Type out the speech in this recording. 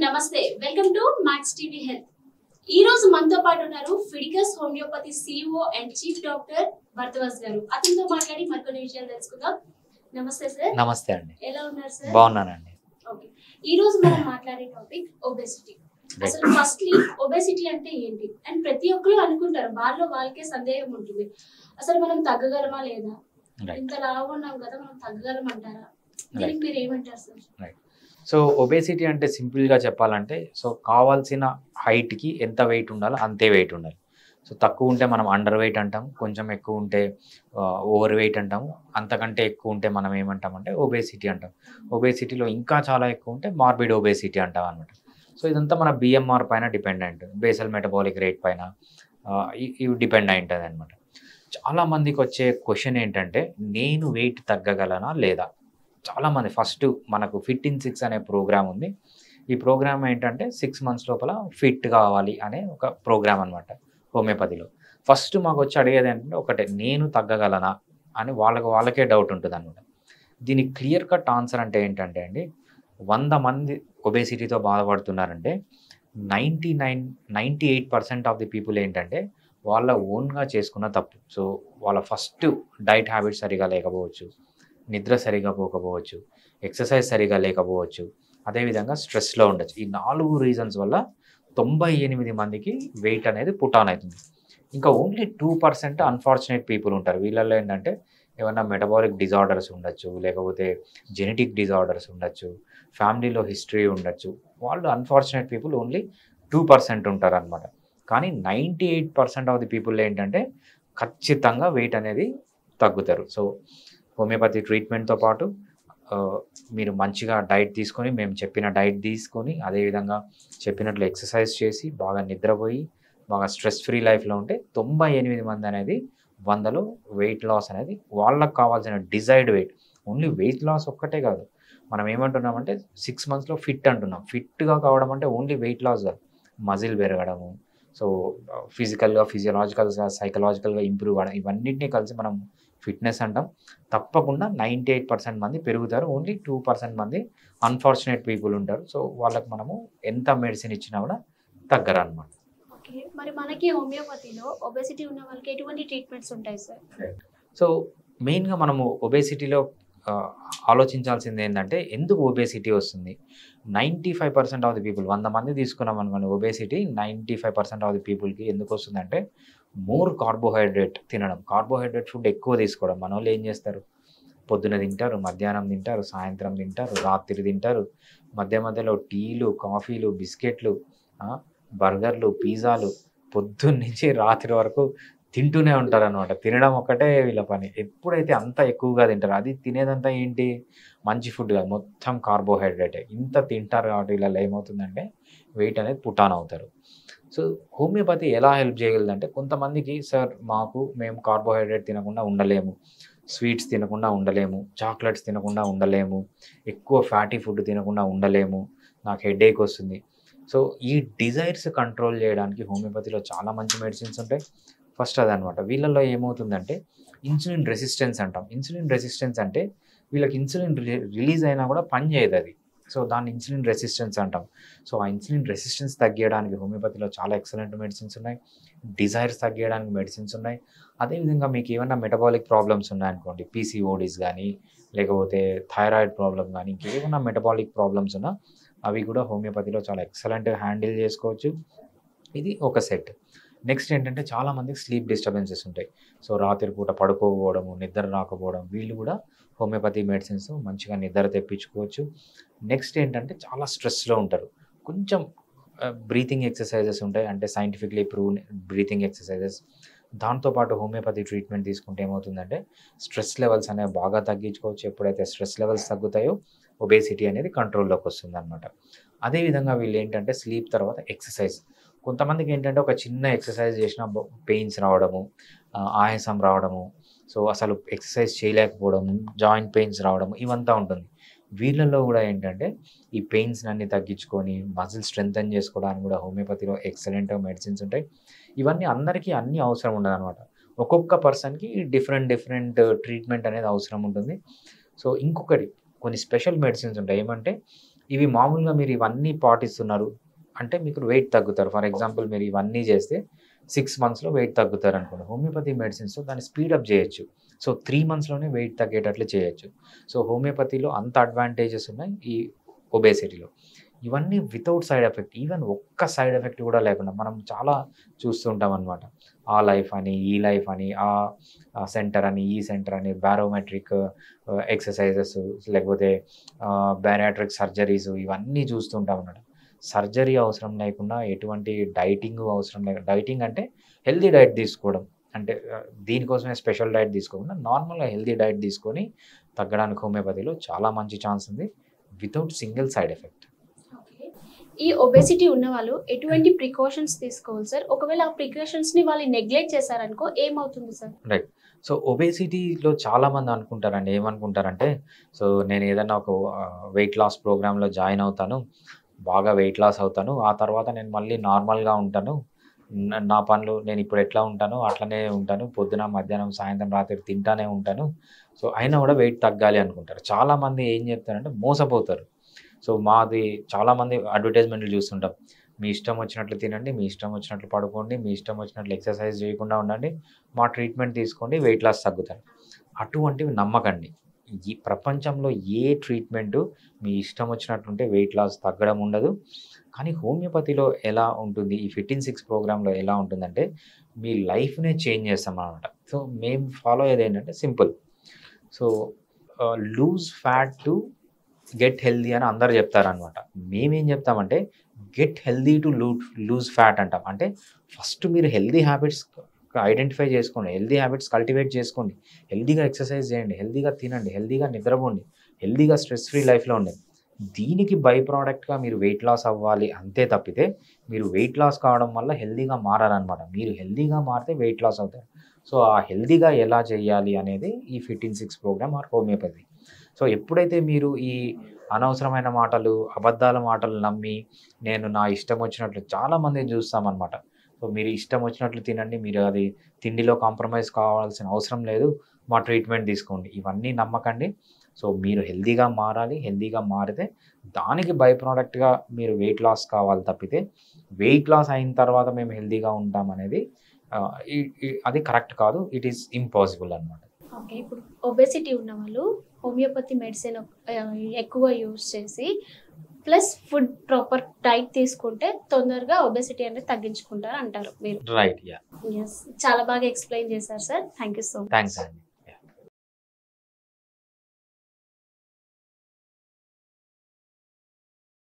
నమస్తే welcome to max TV health. ఈ రోజు మనతో పాటు ఉన్నారు Fidicus homeopathy CEO and chief doctor Bharadwaj గారు. అతనితో మాట్లాడి మరికొన్ని విషయాలు తెలుసుకుందాం. నమస్తే సార్. నమస్తే అండి. ఎలా ఉన్నారు సార్? బాగున్నానండి. ఓకే, ఈ రోజు మనం మాట్లాడే టాపిక్ ఒబెసిటీ. అసలు ఫస్ట్లీ ఒబెసిటీ అంటే ఏంటి అండ్ ప్రతి ఒక్కరు అనుకుంటారు, వాళ్ళకే సందేహం ఉంటుంది, అసలు మనం తగ్గగలమా లేదా, ఇంత లావుగా ఉన్నాం కదా మనం తగ్గగలమంటారా? దీనికి మీరు ఏమంటారు సార్? సో ఒబేసిటీ అంటే సింపుల్గా చెప్పాలంటే, సో కావాల్సిన హైట్కి ఎంత వెయిట్ ఉండాలో అంతే వెయిట్ ఉండాలి. సో తక్కువ ఉంటే మనం అండర్ వెయిట్ అంటాం, కొంచెం ఎక్కువ ఉంటే ఓవర్ వెయిట్ అంటాము, అంతకంటే ఎక్కువ ఉంటే మనం ఏమంటామంటే ఒబేసిటీ అంటాం. ఒబేసిటీలో ఇంకా చాలా ఎక్కువ ఉంటే మార్బిడ్ ఒబేసిటీ అంటాం అనమాట. సో ఇదంతా మన బిఎంఆర్ పైన డిపెండెంట్, బేసల్ మెటబాలిక్ రేట్ పైన ఇవి డిపెండ్ అయి ఉంటుంది అనమాట. చాలామందికి వచ్చే క్వశ్చన్ ఏంటంటే, నేను వెయిట్ తగ్గగలనా లేదా? చాలామంది ఫస్ట్ మనకు ఫిట్ ఇన్ 6 అనే ప్రోగ్రామ్ ఉంది. ఈ ప్రోగ్రామ్ ఏంటంటే 6 months లోపల ఫిట్ కావాలి అనే ఒక ప్రోగ్రామ్ అనమాట హోమియోపతిలో. ఫస్ట్ మాకు వచ్చి అడిగేది ఏంటంటే ఒకటే, నేను తగ్గగలనా అని వాళ్ళకే డౌట్ ఉంటుంది అనమాట. దీనికి క్లియర్ కట్ ఆన్సర్ అంటే ఏంటంటే అండి, 100 మంది ఒబేసిటీతో బాధపడుతున్నారంటే 98% ఆఫ్ ది పీపుల్ ఏంటంటే వాళ్ళ ఓన్గా చేసుకున్న తప్పు. సో వాళ్ళ ఫస్ట్ డైట్ హ్యాబిట్స్ సరిగా లేకపోవచ్చు, నిద్ర సరిగా పోకపోవచ్చు, ఎక్సర్సైజ్ సరిగా లేకపోవచ్చు, అదేవిధంగా స్ట్రెస్లో ఉండొచ్చు. ఈ 4 రీజన్స్ వల్ల 98 మందికి వెయిట్ అనేది పుట్ ఆన్ అవుతుంది. ఇంకా ఓన్లీ 2% అన్ఫార్చునేట్ పీపుల్ ఉంటారు. వీళ్ళల్లో ఏంటంటే ఏమన్నా మెటబాలిక్ డిజార్డర్స్ ఉండొచ్చు, లేకపోతే జెనెటిక్ డిజార్డర్స్ ఉండొచ్చు, ఫ్యామిలీలో హిస్టరీ ఉండొచ్చు. వాళ్ళు అన్ఫార్చునేట్ పీపుల్ ఓన్లీ 2% ఉంటారు అనమాట. కానీ 98% ఆఫ్ ది పీపుల్ ఏంటంటే ఖచ్చితంగా వెయిట్ అనేది తగ్గుతారు. సో హోమియోపతి ట్రీట్మెంట్తో పాటు మీరు మంచిగా డైట్ తీసుకొని, మేము చెప్పిన డైట్ తీసుకొని, అదేవిధంగా చెప్పినట్లు ఎక్సర్సైజ్ చేసి, బాగా నిద్రపోయి, బాగా స్ట్రెస్ ఫ్రీ లైఫ్లో ఉంటే 98 మంది అనేది 100లో వెయిట్ లాస్ అనేది వాళ్ళకు కావాల్సిన desired weight. Only weight loss ఒక్కటే కాదు, మనం ఏమంటున్నామంటే 6 monthsలో ఫిట్ అంటున్నాం. ఫిట్గా కావడం అంటే ఓన్లీ వెయిట్ లాస్ కాదు, మజిల్ పెరగడము, సో ఫిజికల్గా, ఫిజియలాజికల్గా, సైకలాజికల్గా ఇంప్రూవ్ అవ్వడం, ఇవన్నింటినీ కలిసి మనం ఫిట్నెస్ అంటాం. తప్పకుండా 98% మంది పెరుగుతారు, ఓన్లీ 2% మంది అన్ఫార్చునేట్ పీపుల్ ఉంటారు. సో వాళ్ళకి మనము ఎంత మెడిసిన్ ఇచ్చినా కూడా తగ్గరు అనమాట. ఓకే, మరి మనకి హోమియోపతిలో ఒబెసిటీ ఉన్న వాళ్ళకి ఎటువంటి ట్రీట్మెంట్స్ ఉంటాయి సార్? సో మెయిన్గా మనము ఒబేసిటీలో ఆలోచించాల్సింది ఏంటంటే, ఎందుకు ఒబేసిటీ వస్తుంది? 95% ఆఫ్ ది పీపుల్, 100 మంది తీసుకున్నాం అనుకోండి ఒబేసిటీ, 95% ఆఫ్ ది పీపుల్కి ఎందుకు వస్తుందంటే మోర్ కార్బోహైడ్రేట్ తినడం, కార్బోహైడ్రేట్ ఫుడ్ ఎక్కువ తీసుకోవడం. మన వాళ్ళు ఏం చేస్తారు, పొద్దున తింటారు, మధ్యాహ్నం తింటారు, సాయంత్రం తింటారు, రాత్రి తింటారు, మధ్యలో టీలు, కాఫీలు, బిస్కెట్లు, బర్గర్లు, పిజ్జాలు, పొద్దున్న నుంచి రాత్రి వరకు తింటూనే ఉంటారు అనమాట. తినడం ఒక్కటే వీళ్ళ పని. ఎప్పుడైతే అంత ఎక్కువగా తింటారో, అది తినేదంతా ఏంటి, మంచి ఫుడ్ కాదు, మొత్తం కార్బోహైడ్రేటే. ఇంత తింటారు కాబట్టి వీళ్ళలో ఏమవుతుందంటే వెయిట్ అనేది పుట్ ఆన్ అవుతారు. సో హోమియోపతి ఎలా హెల్ప్ చేయగలదంటే, కొంతమందికి సార్ మేము కార్బోహైడ్రేట్ తినకుండా ఉండలేము, స్వీట్స్ తినకుండా ఉండలేము, చాక్లెట్స్ తినకుండా ఉండలేము, ఎక్కువ ఫ్యాటీ ఫుడ్ తినకుండా ఉండలేము, నాకు హెడేక్ వస్తుంది. సో ఈ డిజైర్స్ కంట్రోల్ చేయడానికి హోమియోపతిలో చాలా మంచి మెడిసిన్స్ ఉంటాయి. ఫస్ట్ అదనమాట. వీళ్ళల్లో ఏమవుతుందంటే ఇన్సులిన్ రెసిస్టెన్స్ అంటాం. ఇన్సులిన్ రెసిస్టెన్స్ అంటే వీళ్ళకి ఇన్సులిన్ రిలీజ్ అయినా కూడా పని చేయదు అది. సో దాన్ని ఇన్సులిన్ రెసిస్టెన్స్ అంటాం. సో ఆ ఇన్సులిన్ రెసిస్టెన్స్ తగ్గించడానికి హోమియోపతిలో చాలా ఎక్సలెంట్ మెడిసిన్స్ ఉన్నాయి. డిజైర్స్ తగ్గించడానికి మెడిసిన్స్ ఉన్నాయి. అదేవిధంగా మీకు ఏమైనా మెటబాలిక్ ప్రాబ్లమ్స్ ఉన్నాయనుకోండి, పీసీఓడీస్ కానీ, లేకపోతే థైరాయిడ్ ప్రాబ్లమ్ కానీ, ఇంకేమైనా మెటబాలిక్ ప్రాబ్లమ్స్ ఉన్నా అవి కూడా హోమియోపతిలో చాలా ఎక్సలెంట్గా హ్యాండిల్ చేసుకోవచ్చు. ఇది ఒక సెట్. నెక్స్ట్ ఏంటంటే, చాలామందికి స్లీప్ డిస్టర్బెన్సెస్ ఉంటాయి. సో రాత్రిపూట పడుకోకపోవడము, నిద్ర రాకపోవడం, వీళ్ళు కూడా హోమియోపతి మెడిసిన్స్ మంచిగా నిద్ర తెప్పించుకోవచ్చు. నెక్స్ట్ ఏంటంటే, చాలా స్ట్రెస్లో ఉంటారు. కొంచెం బ్రీతింగ్ ఎక్సర్సైజెస్ ఉంటాయి, అంటే సైంటిఫిక్లీ ప్రూవ్ బ్రీతింగ్ ఎక్సర్సైజెస్. దాంతోపాటు హోమియోపతి ట్రీట్మెంట్ తీసుకుంటే ఏమవుతుందంటే స్ట్రెస్ లెవెల్స్ అనేవి బాగా తగ్గించుకోవచ్చు. ఎప్పుడైతే స్ట్రెస్ లెవెల్స్ తగ్గుతాయో ఒబేసిటీ అనేది కంట్రోల్లోకి వస్తుంది అనమాట. అదేవిధంగా వీళ్ళు ఏంటంటే స్లీప్ తర్వాత ఎక్సర్సైజ్. కొంతమందికి ఏంటంటే ఒక చిన్న ఎక్సర్సైజ్ చేసిన పెయిన్స్ రావడము, ఆయాసం రావడము, సో అసలు ఎక్సర్సైజ్ చేయలేకపోవడము, జాయింట్ పెయిన్స్ రావడము, ఇవంతా ఉంటుంది. వీళ్ళల్లో కూడా ఏంటంటే ఈ పెయిన్స్ అన్ని తగ్గించుకొని మజిల్ స్ట్రెంగ్తన్ చేసుకోవడానికి కూడా హోమియోపతిలో ఎక్సలెంట్ మెడిసిన్స్ ఉంటాయి. ఇవన్నీ అందరికీ అన్నీ అవసరం ఉండదు అనమాట. ఒక్కొక్క పర్సన్కి డిఫరెంట్ ట్రీట్మెంట్ అనేది అవసరం ఉంటుంది. సో ఇంకొకటి, కొన్ని స్పెషల్ మెడిసిన్స్ ఉంటాయి. ఏమంటే ఇవి మామూలుగా మీరు ఇవన్నీ పాటిస్తున్నారు అంటే మీకు వెయిట్ తగ్గుతారు. ఫర్ ఎగ్జాంపుల్ మీరు ఇవన్నీ చేస్తే 6 మంత్స్‌లో వెయిట్ తగ్గుతారు అనుకోండి. హోమియోపతి మెడిసిన్స్‌తో దాన్ని స్పీడప్ చేయొచ్చు. సో 3 మంత్స్‌లోనే వెయిట్ తగ్గేటట్లు చేయొచ్చు. సో హోమియోపతిలో అంత అడ్వాంటేజెస్ ఉన్నాయి ఈ ఒబేసిటీలో. ఇవన్నీ వితౌట్ సైడ్ ఎఫెక్ట్. ఈవెన్ ఒక్క సైడ్ ఎఫెక్ట్ కూడా లేకుండా మనం చాలా చూస్తూ ఉంటామనమాట. ఆ లైఫ్ అని, ఈ లైఫ్ అని, ఆ సెంటర్ అని, ఈ సెంటర్ అని, బారోమెట్రిక్ ఎక్సర్సైజెస్ లేకపోతే బ్యారియాట్రిక్ సర్జరీస్ ఇవన్నీ చూస్తూ ఉంటామన్నమాట. సర్జరీ అవసరం లేకుండా ఎటువంటి డైటింగ్ అవసరం లేకుండా, డైటింగ్ అంటే హెల్తీ డైట్ తీసుకోవడం. అంటే దీనికోసమే స్పెషల్ డైట్ తీసుకోకుండా నార్మల్‌గా హెల్తీ డైట్ తీసుకొని తగ్గడానికి హోమియోపతిలో చాలా మంచి ఛాన్స్ ఉంది. Without single side effect. Okay. ఈ ఒబేసిటీ ఉన్నవాళ్ళు ఎటువంటి ప్రికాషన్స్ తీసుకోవాలి సార్? ఒకవేళ ఆ ప్రికాషన్స్‌ని వాళ్ళు నెగ్లెక్ట్ చేశారనుకో ఏమవుతుంది సార్? రైట్. సో ఒబేసిటీలో చాలామంది అనుకుంటారండి. ఏమనుకుంటారంటే, సో నేను ఏదైనా ఒక వెయిట్ లాస్ ప్రోగ్రామ్‌లో జాయిన్ అవుతాను. బాగా వెయిట్ లాస్ అవుతాను. ఆ తర్వాత నేను మళ్ళీ నార్మల్‌గా ఉంటాను. నా పనులు నేను ఇప్పుడు ఎట్లా ఉంటానో అట్లనే ఉంటాను. పొద్దున, మధ్యాహ్నం, సాయంత్రం, రాత్రి తింటానే ఉంటాను. సో అయినా కూడా వెయిట్ తగ్గాలి అనుకుంటారు. చాలామంది ఏం చెప్తారంటే మోసపోతారు. సో మాది చాలామంది అడ్వర్టైజ్మెంట్లు చూస్తుంటాం. మీ ఇష్టం వచ్చినట్లు తినండి, మీ ఇష్టం వచ్చినట్లు పడుకోండి, మీ ఇష్టం వచ్చినట్లు ఎక్సర్సైజ్ చేయకుండా ఉండండి, మా ట్రీట్మెంట్ తీసుకోండి, వెయిట్ లాస్ తగ్గుతారు. అటువంటివి నమ్మకండి. ఈ ప్రపంచంలో ఏ ట్రీట్మెంటు మీ ఇష్టం వచ్చినట్టుంటే వెయిట్ లాస్ తగ్గడం ఉండదు. కానీ హోమియోపతిలో ఎలా ఉంటుంది, ఈ ఫిట్ ఇన్ 6 ప్రోగ్రామ్‌లో ఎలా ఉంటుందంటే, మీ లైఫ్‌నే చేంజ్ చేస్తామనమాట. సో మేము ఫాలో అయ్యేది ఏంటంటే simple. So lose fat to get healthy అని అందరూ చెప్తారనమాట. మేమేం చెప్తామంటే get healthy to lose fat అంటాం. అంటే ఫస్ట్ మీరు హెల్తీ హ్యాబిట్స్ ఐడెంటిఫై చేసుకోండి. హెల్తీ హ్యాబిట్స్ కల్టివేట్ చేసుకోండి. హెల్తీగా ఎక్సర్సైజ్ చేయండి, హెల్తీగా తినండి, హెల్తీగా నిద్రపోండి, హెల్తీగా స్ట్రెస్ ఫ్రీ లైఫ్‌లో ఉండండి. దీనికి బై ప్రొడక్ట్‌గా మీరు వెయిట్ లాస్ అవ్వాలి అంతే తప్పితే, మీరు వెయిట్ లాస్ కావడం వల్ల హెల్తీగా మారరనమాట. మీరు హెల్తీగా మారితే వెయిట్ లాస్ అవుతారు. సో ఆ హెల్తీగా ఎలా చేయాలి అనేది ఈ fit in 6 program or homeopathy. So ఎప్పుడైతే మీరు ఈ అనవసరమైన మాటలు, అబద్ధాల మాటలు నమ్మి, నేను నా ఇష్టం వచ్చినట్లు చాలామందిని చూస్తామనమాట. సో మీరు ఇష్టం వచ్చినట్లు తినండి, మీరు అది తిండిలో కాంప్రమైజ్ కావాల్సిన అవసరం లేదు, మా ట్రీట్మెంట్ తీసుకోండి. ఇవన్నీ నమ్మకండి. సో మీరు హెల్తీగా మారాలి. హెల్తీగా మారితే దానికి బై ప్రొడక్ట్‌గా మీరు వెయిట్ లాస్ కావాలి తప్పితే, వెయిట్ లాస్ అయిన తర్వాత మేము హెల్తీగా ఉంటామనేది అది కరెక్ట్ కాదు. ఇట్ ఈస్ ఇంపాసిబుల్ అనమాట. ఓకే. ఇప్పుడు ఒబేసిటీ ఉన్నవాళ్ళు హోమియోపతి మెడిసిన్ ఎక్కువ యూజ్ చేసి ప్లస్ ఫుడ్ ప్రాపర్ డైట్ తీసుకుంటే తొందరగా ఒబేసిటీ అనేది తగ్గించుకుంటారు అంటారు మీరు. రైట్. యాహ్! యెస్. చాలా బాగా ఎక్స్‌ప్లెయిన్ చేశారు sir. Thank you so much. Thanks అండి.